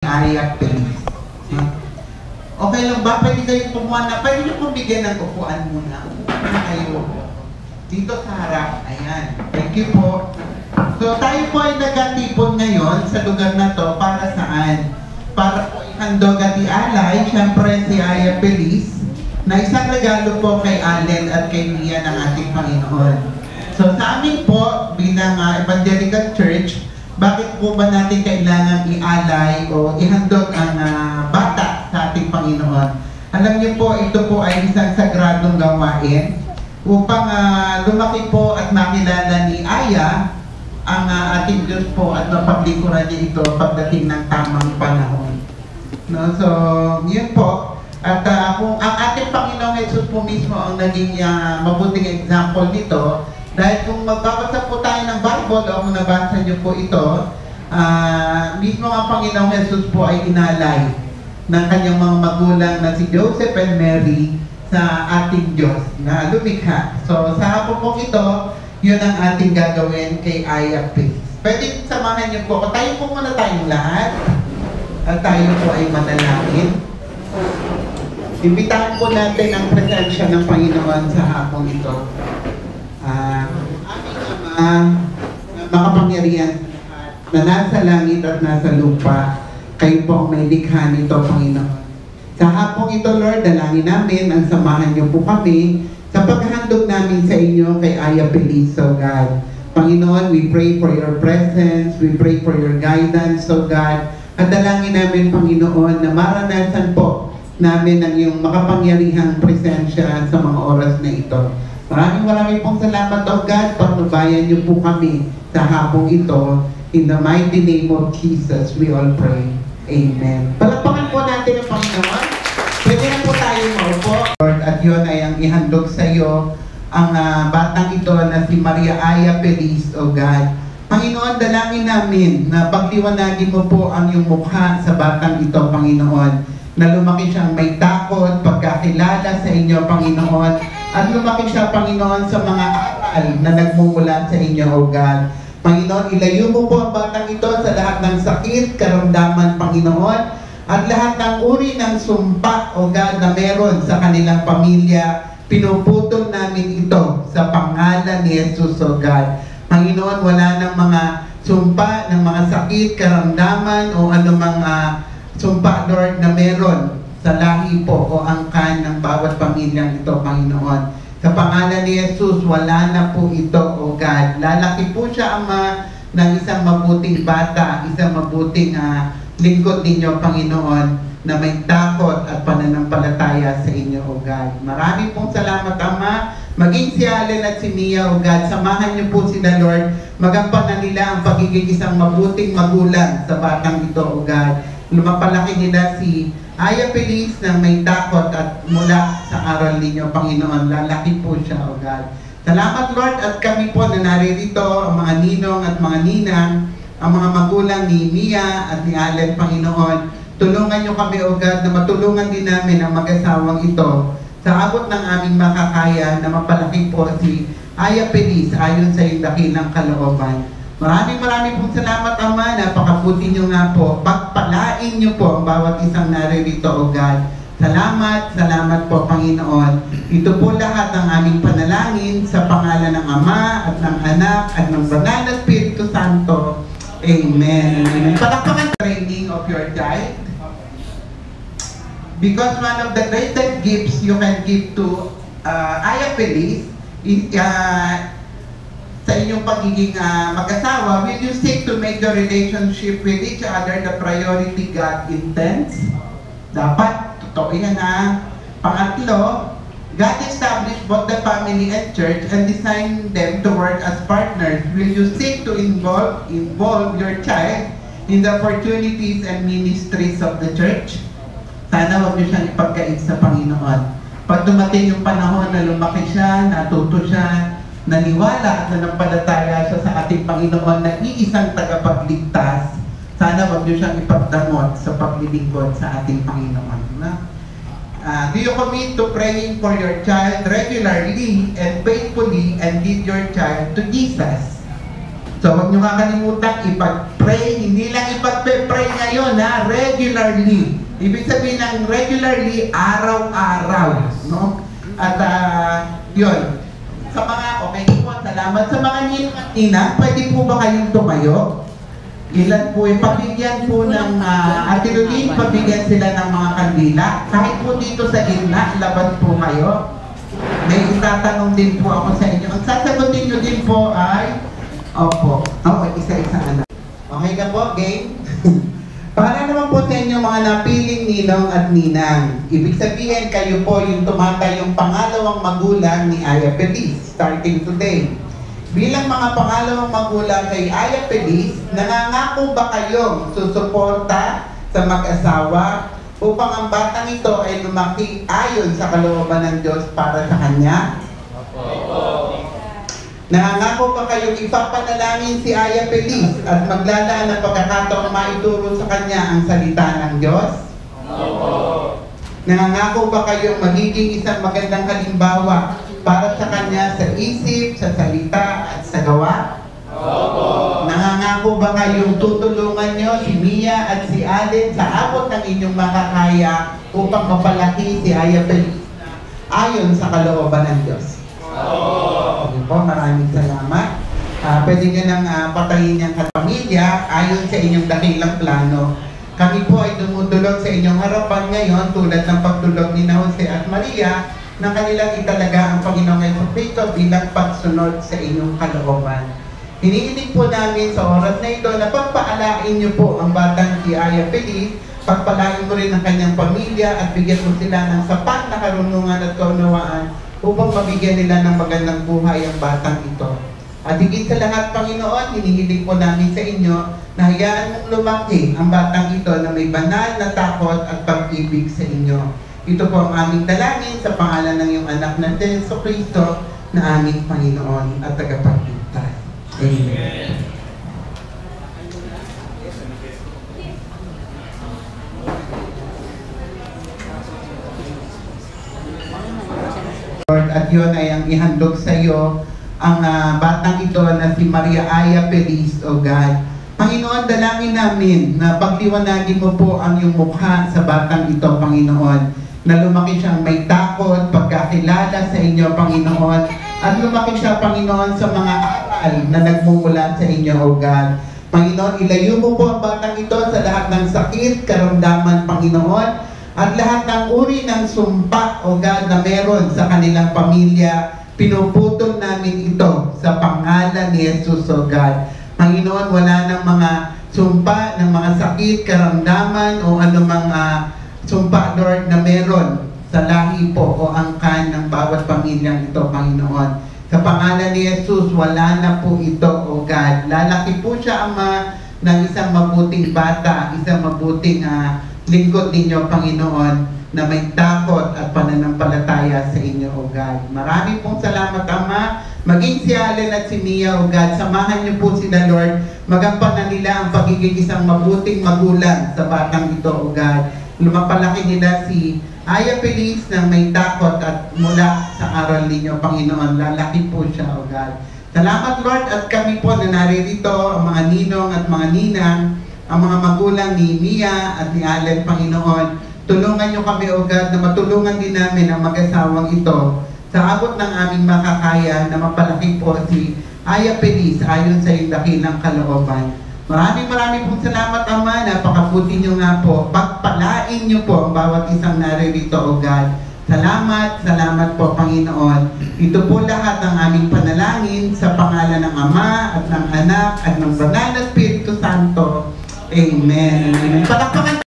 Aya, please. Okay lang ba? Pwede kayong kumuha na. Pwede nyo pong bigyan ng upuan muna. Upuan na kayo. Dito sa harap. Ayan. Thank you po. So tayo po ay nagkatipon ngayon sa lugar na to para saan? Para po ihandog at ialay, syempre si Aya Feliz, na isang regalo po kay Allen at kay Mia ng ating Panginoon. So sa amin po, bilang Evangelical Church, bakit po ba natin kailangan ialay o ihandog ang bata sa ating Panginoon? Alam niyo po, ito po ay isang sagradong gawain upang lumaki po at makilala ni Aya ang ating Diyos po at mapaglikuran niya ito pagdating ng tamang panahon. No? So, yun po. At kung ang ating Panginoong Jesus po mismo ang naging mabuting example nito, dahil kung magbabasa po tayo ng Bible o kung nabasa niyo po ito, mismo ang Panginoong Jesus po ay inalay ng kanyang mga magulang na si Joseph and Mary sa ating Diyos na lumikha. So sa hapon po ito, yun ang ating gagawin kay Aya Feliz. Pwede samahan niyo po. Tayo po muna tayong lahat at tayo po ay manalangin. Imbitahan po natin ang presensya ng Panginoon sa hapon ito. Aming Ama, makapangyarihan na nasa langit at nasa lupa, kayo po ang may likha nito, Panginoon. Sa hapong ito, Lord, dalangin namin ang samahan niyo po kami sa paghandog namin sa inyo kay Aya Feliz, so God. Panginoon, we pray for your presence, we pray for your guidance, so God. At dalangin namin, Panginoon, na maranasan po namin ang iyong makapangyarihang presensya sa mga oras na ito. Maraming pong salamat, O God. Pagnubayan niyo po kami sa hapong ito. In the mighty name of Jesus, we all pray. Amen. Palakpakan po natin ang Panginoon. Pwede na po tayo maupo. Lord, at yun ay ang ihandog sa iyo ang batang ito na si Maria Aya Feliz, O God. Panginoon, dalangin namin na pagliwanagin mo po ang iyong mukha sa batang ito, Panginoon. Na lumaki siyang may takot, pagkakilala sa inyo, Panginoon. At lumaki siya, Panginoon, sa mga aral na nagmumula sa inyo, O God. Panginoon, ilayo mo po ang batang ito sa lahat ng sakit, karamdaman, Panginoon, at lahat ng uri ng sumpa, O God, na meron sa kanilang pamilya. Pinuputol namin ito sa pangalan ni Jesus, O God. Panginoon, wala ng mga sumpa, ng mga sakit, karamdaman, o anumang sumpa, Lord, na meron sa lahi po o angkan ng bawat pamilyang ito, Panginoon. Sa pangalan ni Jesus, wala na po ito, O God. Lalaki po siya, Ama, ng isang mabuting bata, isang mabuting lingkod ninyo, Panginoon, na may takot at pananampalataya sa inyo, O God. Maraming pong salamat, Ama. Maging si Allen at si Mia, O God, samahan niyo po sila, Lord. Magampanan nila ang pagiging isang mabuting magulang sa batang ito, O God. Lumapalaki nila si Aya Feliz na may takot at mula sa aral ninyo, Panginoon, lalaki po siya, O God. Salamat, Lord, at kami po na naririto, ang mga ninong at mga ninang, ang mga magulang ni Mia at ni Allen, Panginoon. Tulungan niyo kami, O God, na matulungan din namin ang mag-asawang ito sa abot ng aming makakaya na mapalaki po si Aya Feliz ayon sa iyong dakilang kalooban. Maraming pong salamat, Ama. Napakabuti niyo nga po. Pagpalain niyo po ang bawat isang naririto, O God. Salamat po, Panginoon. Ito po lahat ng aming panalangin sa pangalan ng Ama at ng Anak at ng Banal na Espiritu Santo. Amen. Amen. Palakpakan training of your child. Because one of the greatest gifts you can give to Aya Feliz is sa inyong pagiging mag-asawa, will you seek to make the relationship with each other the priority God intends? Dapat, totoo yan Pangatlo, God established both the family and church and designed them to work as partners. Will you seek to involve your child in the opportunities and ministries of the church? Sana wag niyo siyang ipagkait sa Panginoon. Pag dumating yung panahon na lumaki siya, natuto siya, naniwala at nanampalataya siya sa ating Panginoon na iisang tagapagligtas, sana wag niyo siyang ipagdamot sa paglilingkod sa ating Panginoon. Do you commit to praying for your child regularly and faithfully and lead your child to Jesus? So huwag nyo kakalimutan, ipag-pray, hindi lang ipag-pray ngayon ha, regularly. Ibig sabihin ng regularly, araw-araw, no? At yun, sa mga, okay po, salamat sa mga ninang at ninang, pwede po ba kayong tumayo? Ilan po, pabigyan po ng Ate Lulin, pabigyan sila ng mga kandila. Kahit po dito sa gitna, labas po kayo. May itatanong din po ako sa inyo. Ang sasagutin nyo din po ay, opo, isa-isa anak. Okay ka po, game? Para naman po sa inyo mga napiling ninong at ninang. Ibig sabihin, kayo po yung tumatayong pangalawang magulang ni Aya Feliz, starting today. Bilang mga pangalawang magulang kay Aya Feliz, nangangako ba kayong susuporta sa mag-asawa upang ang batang ito ay lumaki ayon sa kalooban ng Diyos para sa kanya? Opo. Nangangako ba kayong ipapanalangin si Aya Feliz at maglalaan ng pagkakataong maituro sa kanya ang salita ng Diyos? Opo. Nangangako ba kayong magiging isang magandang halimbawa para sa kanya sa isip, sa salita, at sa gawa? Opo. Nangangako ba kayong tutulungan nyo si Mia at si Allen sa abot ng inyong makakaya upang mapalaki si Aya Feliz ayon sa kalooban ng Diyos? Opo. Okay po, maraming salamat. Pwede nyo nang patayin niyang kapamilya ayon sa inyong dakilang plano. Kami po ay dumudulog sa inyong harapan ngayon tulad ng pagdulog ni Jose at Maria na kanilang italaga ang Panginoong Jesucristo bilang pagsunod sa inyong kalooban. Hinihiling po namin sa oras na ito na pagpaalain niyo po ang batang si Aya Feliz, pagpalain mo rin ang kanyang pamilya at bigyan mo sila ng sapat na karunungan at kaunawaan upang mabigyan nila ng magandang buhay ang batang ito. At higit sa lahat, Panginoon, hinihiling po namin sa inyo na hayaan mong lumaki ang batang ito na may banal na takot at pag-ibig sa inyo. Ito po ang aming dalangin sa pangalan ng iyong anak na Jesucristo na aming Panginoon at tagapagligtas. Amen. Lord, at yun ay ang ihandog sa iyo ang batang ito na si Maria Aya Feliz, O God. Panginoon, dalangin namin na pagliwanagin mo po ang iyong mukha sa batang ito, Panginoon, na lumaki siyang may takot, pagkakilala sa inyo, Panginoon, at lumaki siya, Panginoon, sa mga aral na nagmumula sa inyo, O God. Panginoon, ilayo mo po ang batang ito sa lahat ng sakit, karamdaman, Panginoon, at lahat ng uri ng sumpa, O God, na meron sa kanilang pamilya. Pinuputol namin ito sa pangalan ni Jesus, O God. Panginoon, wala ng mga sumpa, ng mga sakit, karamdaman, o anumang sumpa, Lord, na meron sa lahi po o angkan ng bawat pamilyang ito, Panginoon. Sa pangalan ni Jesus, wala na po ito, O God. Lalaki po siya, Ama, ng isang mabuting bata, isang mabuting lingkod ninyo, Panginoon, na may takot at pananampalataya sa inyo, O God. Marami pong salamat, Ama. Maging si Allen at si Mia, O God, samahan niyo po sila, Lord. Magampanan nila ang pagiging isang mabuting magulang sa batang ito, O God. Lumapalaki nila si Aya Feliz na may takot at mula sa aral ninyo, Panginoon, lalaki po siya, O God. Salamat, Lord, at kami po na naririto, ang mga ninong at mga ninang, ang mga magulang ni Mia at ni Allen, Panginoon. Tulungan niyo kami, O God, na matulungan din namin ang mag-asawang ito sa abot ng aming makakaya na mapalaki po si Aya Feliz ayon sa iyong dakilang kalooban. Maraming pong salamat, Ama. Napakabuti niyo nga po. Pagpalain niyo po ang bawat isang naririto, O God. Salamat po, Panginoon. Ito po lahat ng aming panalangin sa pangalan ng Ama at ng Anak at ng Banal na Espiritu Santo. Amen. Amen. Palakpakan